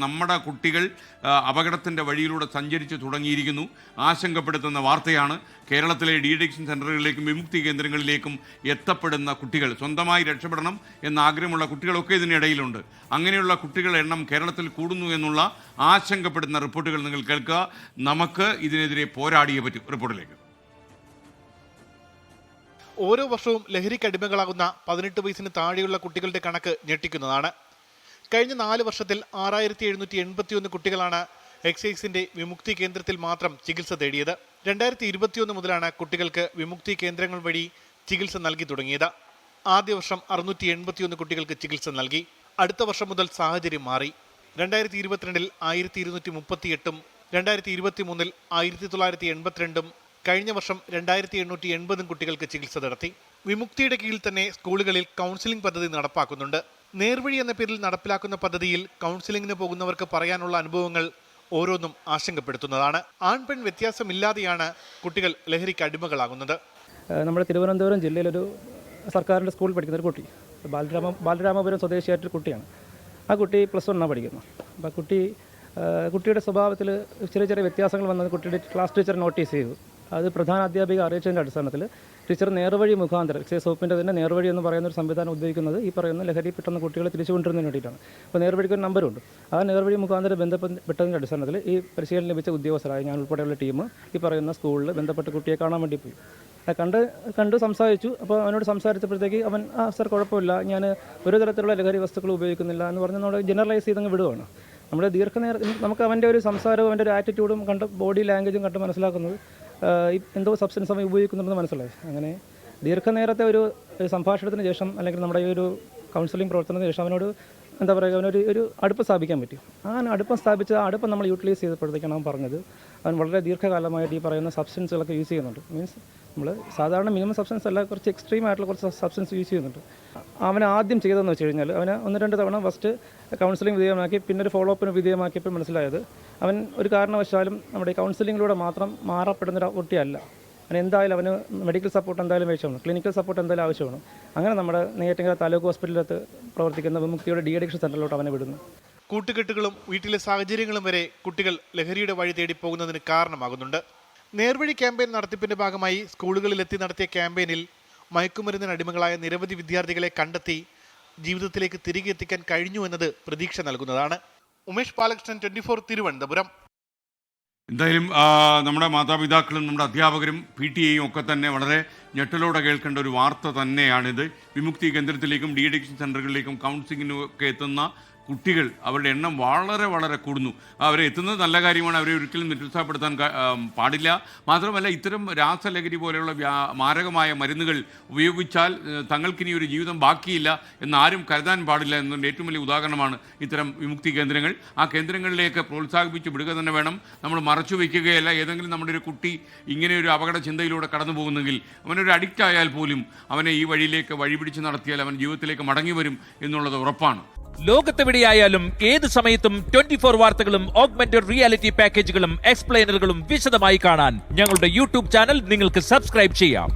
നമ്മുടെ കുട്ടികൾ അപകടത്തിൻ്റെ വഴിയിലൂടെ സഞ്ചരിച്ച് തുടങ്ങിയിരിക്കുന്നു. ആശങ്കപ്പെടുത്തുന്ന വാർത്തയാണ്. കേരളത്തിലെ ഡി അഡിക്ഷൻ സെൻ്ററുകളിലേക്കും വിമുക്തി കേന്ദ്രങ്ങളിലേക്കും എത്തപ്പെടുന്ന കുട്ടികൾ, സ്വന്തമായി രക്ഷപ്പെടണം എന്ന ആഗ്രഹമുള്ള കുട്ടികളൊക്കെ ഇതിനിടയിലുണ്ട്. അങ്ങനെയുള്ള കുട്ടികളുടെ എണ്ണം കേരളത്തിൽ കൂടുന്നു എന്നുള്ള ആശങ്കപ്പെടുന്ന റിപ്പോർട്ടുകൾ നിങ്ങൾ കേൾക്കുക. നമുക്ക് ഇതിനെതിരെ പോരാടിയേ പറ്റും. റിപ്പോർട്ടിലേക്ക്. ഓരോ വർഷവും ലഹരിക്ക് അടിമകളാകുന്ന 18 വയസ്സിന് താഴെയുള്ള കുട്ടികളുടെ കണക്ക് ഞെട്ടിക്കുന്നതാണ്. കഴിഞ്ഞ 4 വർഷത്തിൽ 6781 കുട്ടികളാണ് എക്സൈസിന്റെ വിമുക്തി കേന്ദ്രത്തിൽ മാത്രം ചികിത്സ തേടിയത്. 2021 മുതലാണ് കുട്ടികൾക്ക് വിമുക്തി കേന്ദ്രങ്ങൾ വഴി ചികിത്സ നൽകി തുടങ്ങിയത്. ആദ്യ വർഷം 681 കുട്ടികൾക്ക് ചികിത്സ നൽകി. അടുത്ത വർഷം മുതൽ സാഹചര്യം മാറി. 2022 1238ഉം 2023 1982ഉം കഴിഞ്ഞ വർഷം 2880 കുട്ടികൾക്ക് ചികിത്സ നടത്തി. വിമുക്തിയുടെ കീഴിൽ തന്നെ സ്കൂളുകളിൽ കൗൺസിലിംഗ് പദ്ധതി നടപ്പാക്കുന്നുണ്ട്. നേർവഴി എന്ന പേരിൽ നടപ്പിലാക്കുന്ന പദ്ധതിയിൽ കൗൺസിലിംഗിന് പോകുന്നവർക്ക് പറയാനുള്ള അനുഭവങ്ങൾ ഓരോന്നും ആശങ്കപ്പെടുത്തുന്നതാണ്. ആൺപെൺ വ്യത്യാസമില്ലാതെയാണ് കുട്ടികൾ ലഹരിക്ക് അടിമകളാകുന്നത്. നമ്മുടെ തിരുവനന്തപുരം ജില്ലയിലൊരു സർക്കാരിൻ്റെ സ്കൂളിൽ പഠിക്കുന്ന ഒരു കുട്ടി, ബാലരാമപുരം സ്വദേശിയായിട്ടൊരു കുട്ടിയാണ്. ആ കുട്ടി +1 പഠിക്കുന്നു. അപ്പോൾ കുട്ടിയുടെ സ്വഭാവത്തിൽ ചെറിയ ചെറിയ വ്യത്യാസങ്ങൾ വന്നത് കുട്ടിയുടെ ക്ലാസ് ടീച്ചർ നോട്ടീസ് ചെയ്തു. അത് പ്രധാന അധ്യാപിക അറിയിച്ചതിൻ്റെ അടിസ്ഥാനത്തിൽ ടീച്ചർ നേർവഴി മുഖാന്തരം സോപ്പിൻ്റെ തന്നെ നേർവഴി എന്ന് പറയുന്ന ഒരു സംവിധാനം ഉപയോഗിക്കുന്നത് ഈ പറയുന്ന ലഹരി പെട്ടെന്ന് കുട്ടികളെ തിരിച്ചു കൊണ്ടുവരുന്നതിന് വേണ്ടിയിട്ടാണ്. അപ്പോൾ നേർവഴിക്ക് ഒരു നമ്പറുണ്ട്. ആ നേർവഴി മുഖാന്തരം ബന്ധപ്പെട്ടതിൻ്റെ അടിസ്ഥാനത്തിൽ ഈ പരിശീലനം ലഭിച്ച ഉദ്യോഗസ്ഥരായ ഞാൻ ഉൾപ്പെടെയുള്ള ടീം ഈ പറയുന്ന സ്കൂളിൽ ബന്ധപ്പെട്ട കുട്ടിയെ കാണാൻ വേണ്ടി പോയി. കണ്ട് സംസാരിച്ചു. അപ്പോൾ അവനോട് സംസാരിച്ചപ്പോഴത്തേക്ക് അവൻ സർ കുഴപ്പമില്ല, ഞാൻ ഒരു തരത്തിലുള്ള ലഹരി വസ്തുക്കൾ ഉപയോഗിക്കുന്നില്ല എന്ന് പറഞ്ഞ് നമ്മൾ ജനറലൈസ് ചെയ്തങ്ങ് വിടുവാണ്. നമ്മുടെ നമുക്ക് അവൻ്റെ ഒരു സംസാരവും അവൻ്റെ ഒരു ആറ്റിറ്റ്യൂഡും കണ്ട് ബോഡി ലാംഗ്വേജും കണ്ട് മനസ്സിലാക്കുന്നത് എന്തോ സബ്സ്റ്റൻസ് അവൻ ഉപയോഗിക്കുന്നുണ്ടെന്ന് മനസ്സിലായി. അങ്ങനെ ദീർഘനേരത്തെ ഒരു സംഭാഷണത്തിന് ശേഷം അല്ലെങ്കിൽ നമ്മുടെ ഈ ഒരു കൗൺസിലിംഗ് പ്രവർത്തനത്തിന് ശേഷം അവനോട് എന്താ പറയുക, അവനൊരു അടുപ്പം സ്ഥാപിക്കാൻ പറ്റും. ആ അടുപ്പം സ്ഥാപിച്ച അടുപ്പം നമ്മൾ യൂട്ടിലൈസ് ചെയ്തപ്പോഴത്തേക്കാണ് അവൻ പറഞ്ഞത് അവൻ വളരെ ദീർഘകാലമായിട്ട് ഈ പറയുന്ന സബ്സ്റ്റൻസുകളൊക്കെ യൂസ് ചെയ്യുന്നുണ്ട്. മീൻസ് നമ്മൾ സാധാരണ മിനിമം സബ്സ്റ്റൻസ് അല്ല, കുറച്ച് എക്സ്ട്രീം ആയിട്ടുള്ള കുറച്ച് സബ്സ്റ്റൻസ് യൂസ് ചെയ്യുന്നുണ്ട്. അവൻ ആദ്യം ചെയ്തതെന്ന് വെച്ച് കഴിഞ്ഞാൽ അവന് 1-2 തവണ ഫസ്റ്റ് കൗൺസിലിംഗ് വിധേയമാക്കി, പിന്നെ ഒരു ഫോളോ അപ്പിന് വിധേയമാക്കിയപ്പോൾ മനസ്സിലായത് അവൻ ഒരു കാരണവശാലും നമ്മുടെ കൗൺസിലിങ്ങിലൂടെ മാത്രം മാറപ്പെടുന്നൊരു കുട്ടിയല്ല. അവന് എന്തായാലും അവന് മെഡിക്കൽ സപ്പോർട്ട് എന്തായാലും ആവശ്യമാണ്, ക്ലിനിക്കൽ സപ്പോർട്ട് എന്തായാലും ആവശ്യമാണ്. അങ്ങനെ നമ്മുടെ നെയ്യാറ്റിൻകര താലൂക്ക് ഹോസ്പിറ്റലിനകത്ത് പ്രവർത്തിക്കുന്ന വിമുക്തിയുടെ ഡി അഡിക്ഷൻ സെൻ്ററിലോട്ട് അവനെ വിടുന്നു. കൂട്ടുകെട്ടുകളും വീട്ടിലെ സാഹചര്യങ്ങളും വരെ കുട്ടികൾ ലഹരിയുടെ വഴി തേടി പോകുന്നതിന് കാരണമാകുന്നുണ്ട്. നേർവഴി ക്യാമ്പയിൻ നടത്തിപ്പിന്റെ ഭാഗമായി സ്കൂളുകളിലെത്തി നടത്തിയ ക്യാമ്പയിനിൽ മയക്കുമരുന്നിന് അടിമകളായ നിരവധി വിദ്യാർത്ഥികളെ കണ്ടെത്തി ജീവിതത്തിലേക്ക് തിരികെ എത്തിക്കാൻ കഴിഞ്ഞു എന്നത് പ്രതീക്ഷ നൽകുന്നതാണ്. ഉമേഷ് ബാലകൃഷ്ണൻ, 24 തിരുവനന്തപുരം. എന്തായാലും നമ്മുടെ മാതാപിതാക്കളും നമ്മുടെ അധ്യാപകരും PTA ഒക്കെ തന്നെ വളരെ ഞെട്ടലോടെ കേൾക്കേണ്ട ഒരു വാർത്ത തന്നെയാണിത്. വിമുക്തി കേന്ദ്രത്തിലേക്കും ഡി അഡിക്ഷൻ സെൻ്ററുകളിലേക്കും കൗൺസിലിങ്ങിനും ഒക്കെ എത്തുന്ന കുട്ടികൾ, അവരുടെ എണ്ണം വളരെ വളരെ കൂടുന്നു. അവരെ എത്തുന്നത് നല്ല കാര്യമാണ്, അവരെ ഒരിക്കലും നിരുത്സാഹപ്പെടുത്താൻ പാടില്ല. മാത്രമല്ല, ഇത്തരം രാസലഹരി പോലെയുള്ള മാരകമായ മരുന്നുകൾ ഉപയോഗിച്ചാൽ തങ്ങൾക്കിനി ഒരു ജീവിതം ബാക്കിയില്ല എന്നാരും കരുതാൻ പാടില്ല എന്നതിൻ്റെ ഏറ്റവും വലിയ ഉദാഹരണമാണ് ഇത്തരം വിമുക്തി കേന്ദ്രങ്ങൾ. ആ കേന്ദ്രങ്ങളിലേക്ക് പ്രോത്സാഹിപ്പിച്ച് വിടുക തന്നെ വേണം. നമ്മൾ മറച്ചു വയ്ക്കുകയല്ല. ഏതെങ്കിലും നമ്മുടെ ഒരു കുട്ടി ഇങ്ങനെ ഒരു അപകട ചിന്തയിലൂടെ കടന്നു പോകുന്നെങ്കിൽ, അവനൊരു അഡിക്റ്റ് ആയാൽ പോലും അവനെ ഈ വഴിയിലേക്ക് വഴിപിടിച്ച് നടത്തിയാൽ അവൻ ജീവിതത്തിലേക്ക് മടങ്ങി വരും എന്നുള്ളത് ഉറപ്പാണ്. ലോകത്തെവിടെയായാലും ഏത് സമയത്തും 24 വാർത്തകളും ഓഗ്മെന്റഡ് റിയാലിറ്റി പാക്കേജുകളും എക്സ്പ്ലെയിനറുകളും വിശദമായി കാണാൻ ഞങ്ങളുടെ യൂട്യൂബ് ചാനൽ നിങ്ങൾക്ക് സബ്സ്ക്രൈബ് ചെയ്യാം.